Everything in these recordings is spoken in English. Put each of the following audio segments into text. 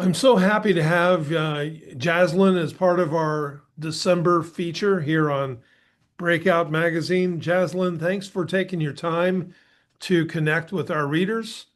I'm so happy to have Jazlyn as part of our December feature here on Breakout Magazine. Jazlyn, thanks for taking your time to connect with our readers.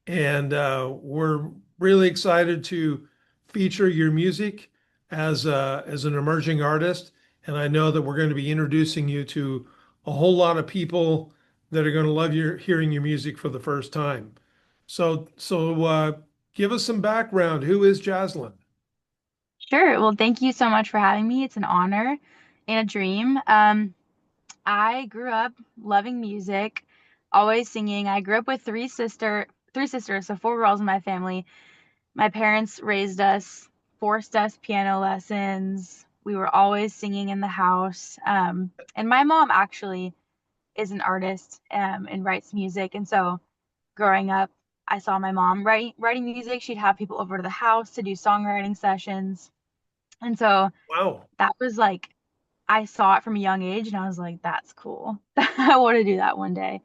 And we're really excited to feature your music as an emerging artist. And I know that we're going to be introducing you to a whole lot of people that are going to love hearing your music for the first time. So give us some background. Who is Jazlyn? Sure. Well, thank you so much for having me. It's an honor and a dream. I grew up loving music, always singing. I grew up with three sisters, so four girls in my family. My parents raised us, forced us piano lessons. We were always singing in the house. And my mom actually is an artist, and writes music. And so growing up, I saw my mom writing music. She'd have people over to the house to do songwriting sessions. And so Wow. that was like I saw it from a young age and I was like, that's cool. I want to do that one day.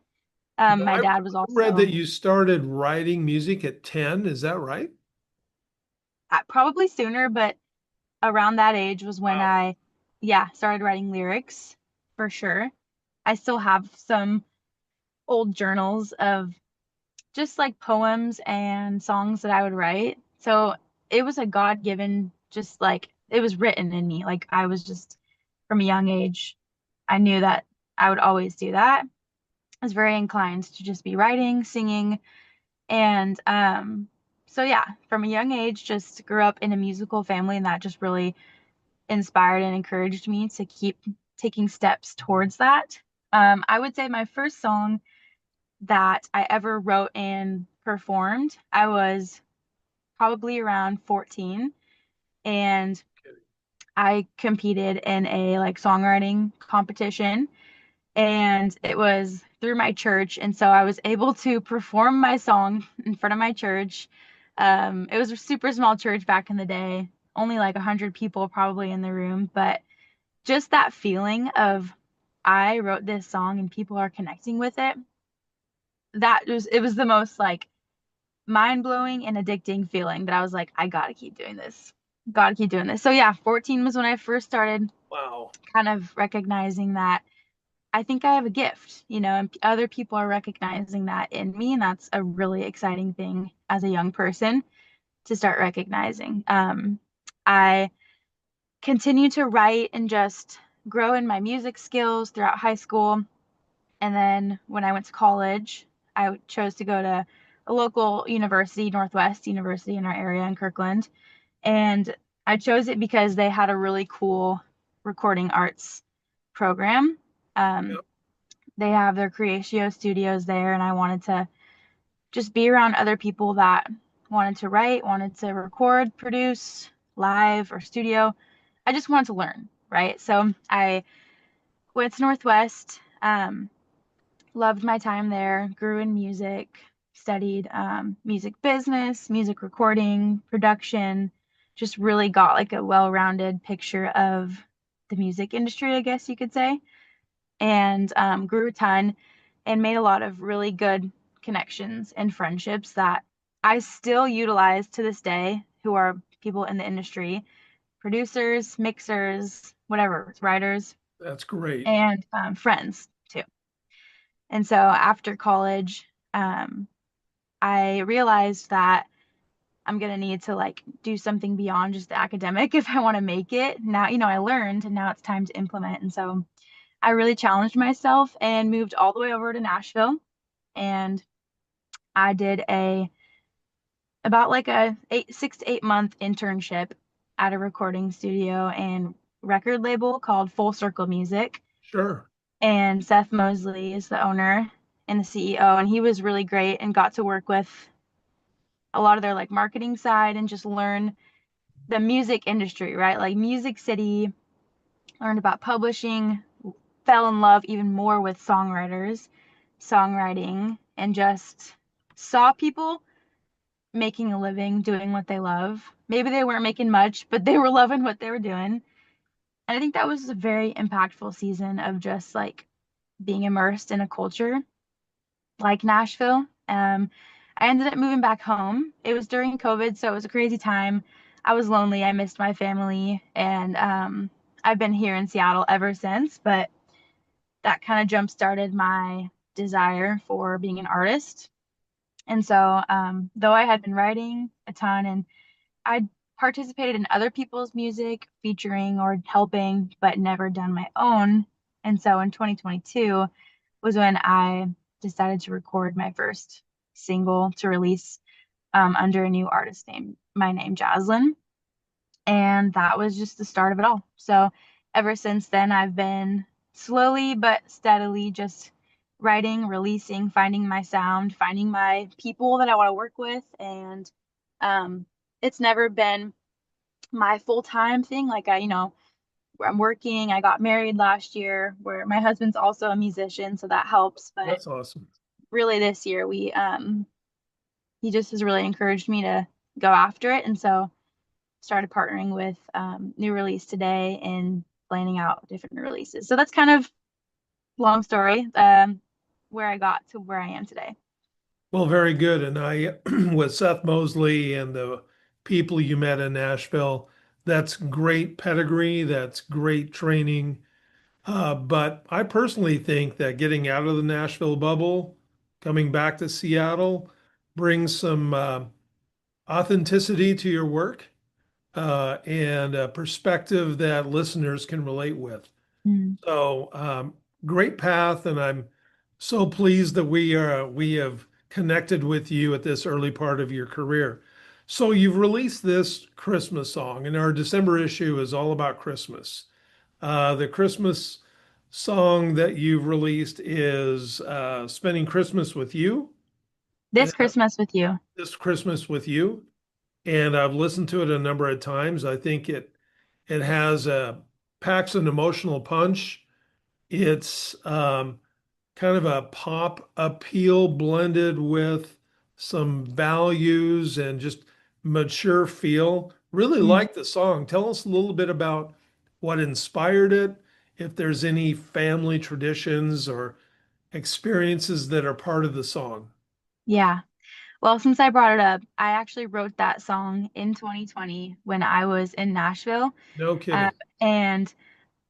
Now, My I dad was read that also you started writing music at 10. Is that right? probably sooner, but around that age was when Wow. yeah, started writing lyrics for sure. I still have some old journals of just like poems and songs that I would write. So it was a God-given, just like it was written in me. Like I was just from a young age, I knew that I would always do that. I was very inclined to just be writing, singing, and so yeah, from a young age, just grew up in a musical family, and that just really inspired and encouraged me to keep taking steps towards that. I would say my first song that I ever wrote and performed, I was probably around 14, and I competed in a like songwriting competition, and it was through my church, and so I was able to perform my song in front of my church. It was a super small church back in the day, only like 100 people probably in the room, but just that feeling of I wrote this song and people are connecting with it, it was the most like mind-blowing and addicting feeling that I was like, I gotta keep doing this. Gotta keep doing this. So yeah, 14 was when I first started Wow. kind of recognizing that I think I have a gift, and other people are recognizing that in me, and that's a really exciting thing as a young person to start recognizing. I continue to write and just grow in my music skills throughout high school, and then when I went to college, I chose to go to a local university, Northwest University in our area in Kirkland, and I chose it because they had a really cool recording arts program. Um, Yep. they have their Creatio studios there, and I wanted to just be around other people that wanted to write, wanted to record, produce live or studio. I just wanted to learn, right? So I went to Northwest, loved my time there, grew in music, studied music business, music recording, production, just really got like a well-rounded picture of the music industry, I guess you could say, and grew a ton and made a lot of really good connections and friendships that I still utilize to this day, who are people in the industry, producers, mixers, whatever, writers, That's great. and friends too. And so after college, um, I realized that I'm gonna need to like do something beyond just the academic if I want to make it. Now, I learned and now it's time to implement. And so I really challenged myself and moved all the way over to Nashville, and I did a about like a 6 to 8 month internship at a recording studio and record label called Full Circle Music. Sure. And Seth Mosley is the owner and the CEO, and he was really great and got to work with a lot of their like marketing side and just learn the music industry, right? Like Music City, learned about publishing, fell in love even more with songwriters, songwriting, and just saw people making a living doing what they love. Maybe they weren't making much, but they were loving what they were doing. And I think that was a very impactful season of just like being immersed in a culture like Nashville. I ended up moving back home. It was during COVID, so it was a crazy time. I was lonely. I missed my family, and I've been here in Seattle ever since. But that kind of jump started my desire for being an artist. And so, though I had been writing a ton and I participated in other people's music, featuring or helping, but never done my own. And so in 2022 was when I decided to record my first single to release under a new artist name, my name, Jazlyn. And that was just the start of it all. So ever since then, I've been slowly but steadily just writing, releasing, finding my sound, finding my people that I want to work with. And um, it's never been my full-time thing. Like I'm working. I got married last year, where my husband's also a musician, so that helps. But That's awesome. really this year he just has really encouraged me to go after it. And so started partnering with New Release Today and planning out different releases. So that's kind of long story, where I got to where I am today. Well, very good. And I, with Seth Mosley and the people you met in Nashville, that's great pedigree. That's great training. But I personally think that getting out of the Nashville bubble, coming back to Seattle, brings some authenticity to your work and a perspective that listeners can relate with. Mm. So great path, and I'm so pleased that we have connected with you at this early part of your career. So you've released this Christmas song, and our December issue is all about Christmas. The Christmas song that you've released is "Spending Christmas with You." This Christmas with you. This Christmas with You, and I've listened to it a number of times. I think it has a packs an emotional punch. It's kind of a pop appeal blended with some values and just mature feel. Really Mm. like the song. Tell us a little bit about what inspired it, if there's any family traditions or experiences that are part of the song. Yeah. Well, since I brought it up, I actually wrote that song in 2020 when I was in Nashville. No Uh, kidding. and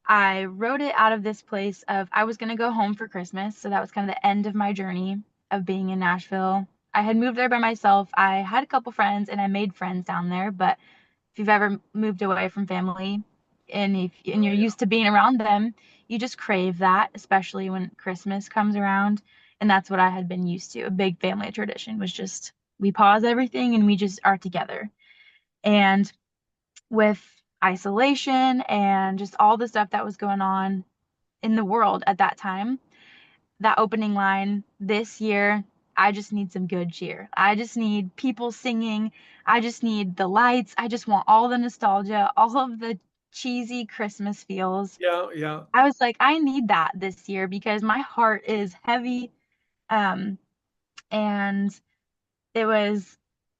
I wrote it out of this place of I was going to go home for Christmas. So that was kind of the end of my journey of being in Nashville. I had moved there by myself. I had a couple friends and I made friends down there. But if you've ever moved away from family and Oh you're yeah. used to being around them, you just crave that, especially when Christmas comes around. And that's what I had been used to. A big family tradition was just we pause everything and we just are together. And with isolation and just all the stuff that was going on in the world at that time, that opening line this year, I just need some good cheer. I just need people singing. I just need the lights. I just want all the nostalgia, all of the cheesy Christmas feels. Yeah, yeah. I was like, I need that this year because my heart is heavy. Um, and it was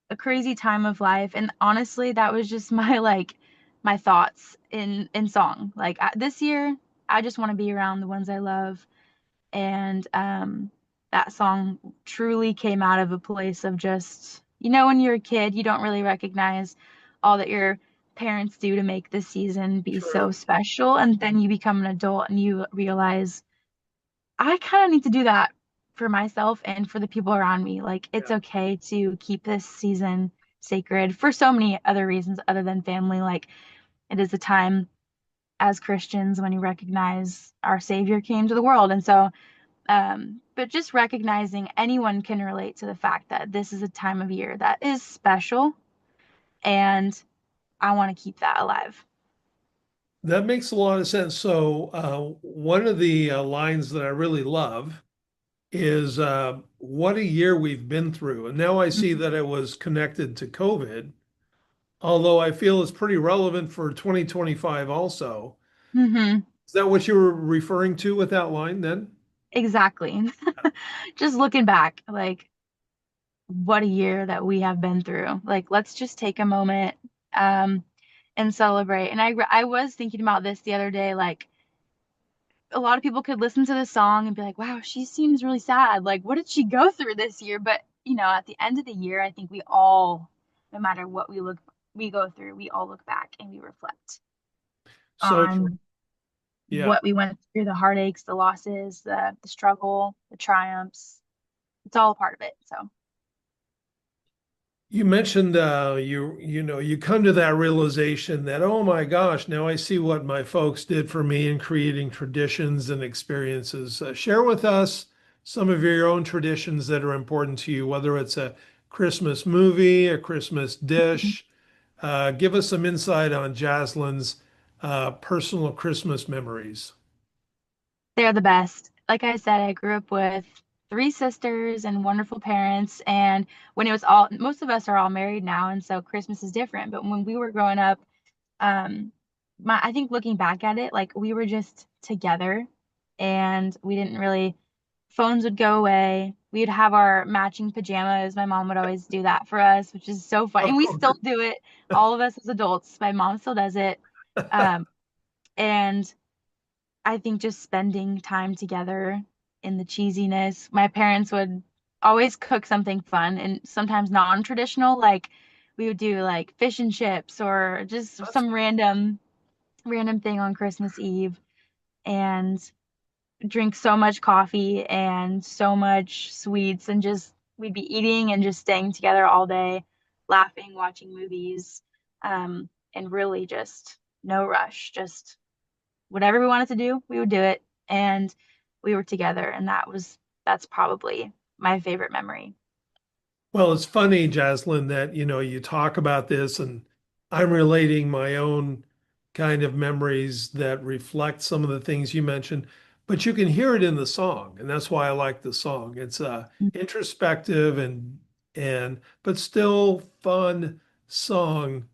a crazy time of life. And honestly, that was just my my thoughts in song. Like this year, I just want to be around the ones I love. And that song truly came out of a place of just, when you're a kid, you don't really recognize all that your parents do to make this season be so True. special. And then you become an adult and you realize, I kind of need to do that for myself and for the people around me. Like, it's Yeah. okay to keep this season sacred for so many other reasons other than family. Like, it is a time as Christians when you recognize our Savior came to the world. And so, but just recognizing anyone can relate to the fact that this is a time of year that is special, and I want to keep that alive. That makes a lot of sense. So, one of the lines that I really love is what a year we've been through. And now I see that it was connected to COVID, although I feel it's pretty relevant for 2025 also. Mm-hmm. Is that what you were referring to with that line then? Exactly. Just looking back, like, what a year that we have been through. Like, let's just take a moment um, and celebrate. And I was thinking about this the other day, like, a lot of people could listen to this song and be like, wow, she seems really sad. Like, what did she go through this year? But at the end of the year, I think we all, no matter what we go through, we all look back and we reflect So true. on Yeah. what we went through, the heartaches, the losses, the struggle, the triumphs. It's all a part of it. So, You mentioned you come to that realization that, oh my gosh, now I see what my folks did for me in creating traditions and experiences. Share with us some of your own traditions that are important to you, whether it's a Christmas movie, a Christmas dish. Give us some insight on Jazlyn's personal Christmas memories. they're the best. Like I said, I grew up with three sisters and wonderful parents. And when it was all, most of us are all married now. And so Christmas is different. But when we were growing up, um, I think looking back at it, like we were just together and we didn't really, phones would go away. We'd have our matching pajamas. My mom would always do that for us, which is so fun. Of And we still course. do it, all of us as adults. My mom still does it. Um, and I think just spending time together in the cheesiness. My parents would always cook something fun and sometimes non-traditional, like we would do like fish and chips or just That's some random thing on Christmas Eve and drink so much coffee and so much sweets and just we'd be eating and just staying together all day, laughing, watching movies, and really just no rush, just whatever we wanted to do, we would do it. And we were together, and that's probably my favorite memory. Well, it's funny, Jaslyn, that you talk about this and I'm relating my own kind of memories that reflect some of the things you mentioned, but you can hear it in the song, and that's why I like the song. It's introspective and but still fun song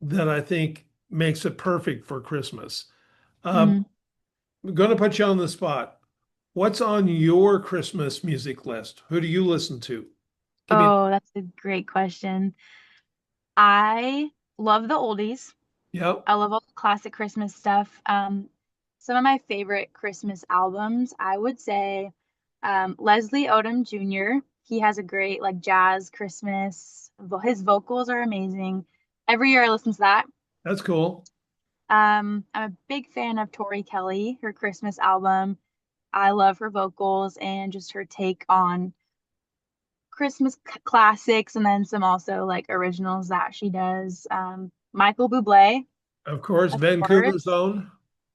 that I think makes it perfect for Christmas. Um, Mm. I'm going to put you on the spot. What's on your Christmas music list? Who do you listen to? Give me. Oh, that's a great question. I love the oldies. Yep, I love all the classic Christmas stuff. Some of my favorite Christmas albums, I would say, Leslie Odom Jr. He has a great like jazz Christmas. His vocals are amazing. Every year I listen to that. that's cool. I'm a big fan of Tori Kelly, her Christmas album. I love her vocals and just her take on Christmas classics and then some also like originals that she does. Michael Bublé, Of course, of Vancouver's course. own.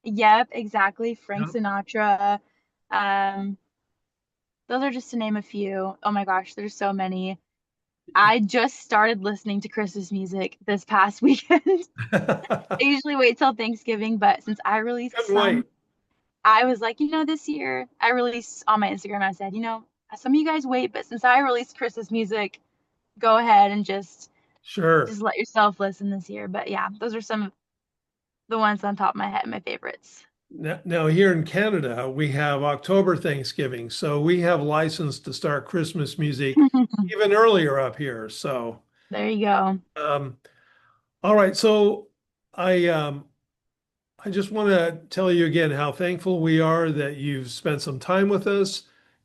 Yep, exactly. Frank Yep. Sinatra. Um, those are just to name a few. Oh my gosh, there's so many. I just started listening to Christmas music this past weekend. I Couldn't usually wait till Thanksgiving, but since I released some, wait. I was like, this year I released on my Instagram, I said, some of you guys wait, but since I released Christmas music, go ahead and just Sure. let yourself listen this year. But yeah, those are some of the ones on top of my head, my favorites. Now, here in Canada, we have October Thanksgiving, so we have license to start Christmas music even earlier up here. So, There you go. um, all right. So, I I just want to tell you again how thankful we are that you've spent some time with us.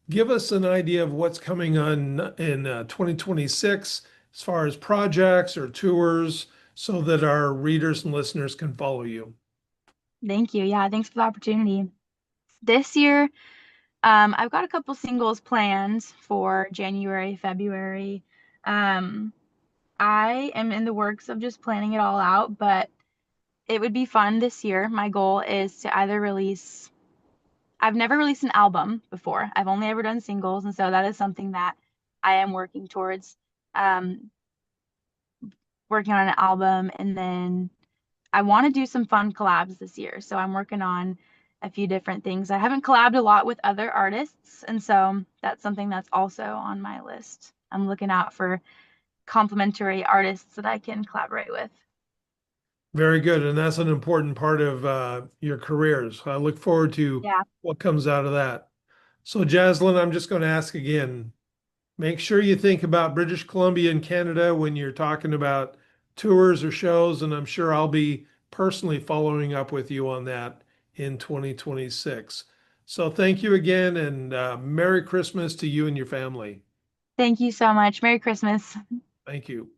Give us an idea of what's coming on in 2026 as far as projects or tours so that our readers and listeners can follow you. Thank you. Yeah, thanks for the opportunity. This year, I've got a couple singles planned for January, February. Um, I am in the works of just planning it all out, but it would be fun this year. My goal is to either I've never released an album before. I've only ever done singles, and so that is something that I am working towards. Um, Working on an album, and then I want to do some fun collabs this year. So I'm working on a few different things. I haven't collabed a lot with other artists, and so that's something that's also on my list. I'm looking out for complementary artists that I can collaborate with. Very good. And that's an important part of your careers. I look forward to Yeah. what comes out of that. So, Jaslyn, I'm just going to ask again. Make sure you think about British Columbia and Canada when you're talking about tours or shows, and I'm sure I'll be personally following up with you on that in 2026. So thank you again, and Merry Christmas to you and your family. Thank you so much. Merry Christmas. Thank you.